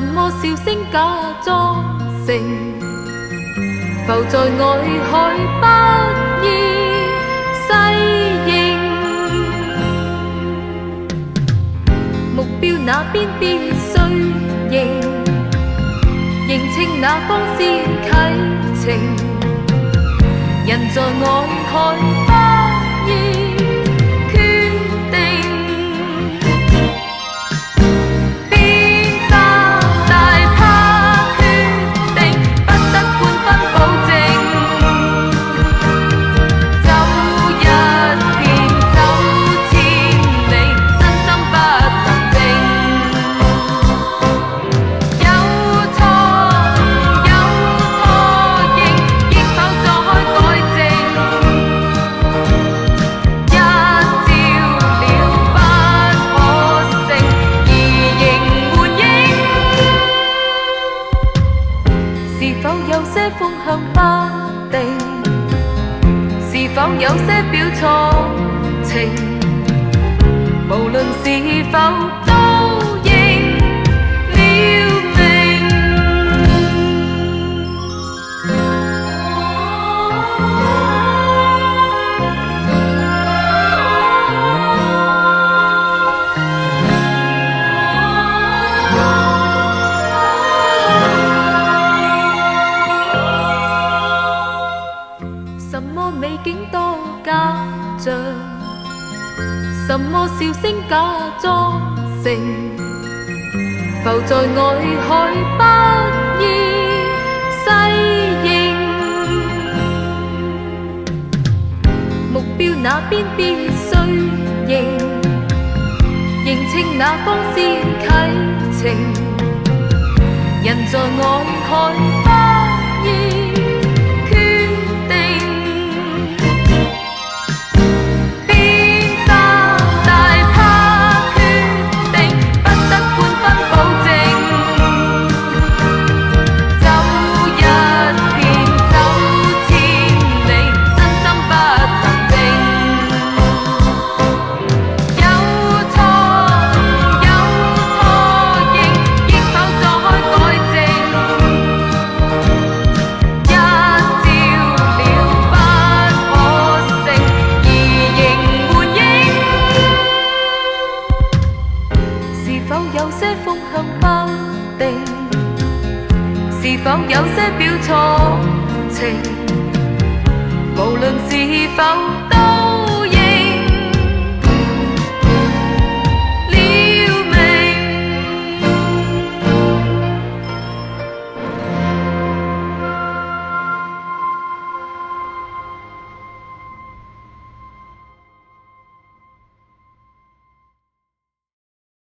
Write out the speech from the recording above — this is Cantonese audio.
什麼笑聲假裝成，浮在外海不易適應。目標那邊必須認清那方先啟程。人在外海不易決定，變化大怕決定，不得半分保證。走一遍走千里，身心不能靜。有錯認，亦否坐開改正。一照了不可勝，而仍換應。是否有些風向不定？是否有些表錯情？無論是否都應了明。什麼美景多假象，什麼笑聲假裝成，浮在外海不易適應。目標那邊必須認清那方先啟程。人在外海不易決定，變化大怕決定，不得半分保證。走一遍走千里，身心不能靜。有錯認，亦否坐開改正。一照了不可勝，而仍換應。是否有些風向不定？是否有些表錯情？無論是否都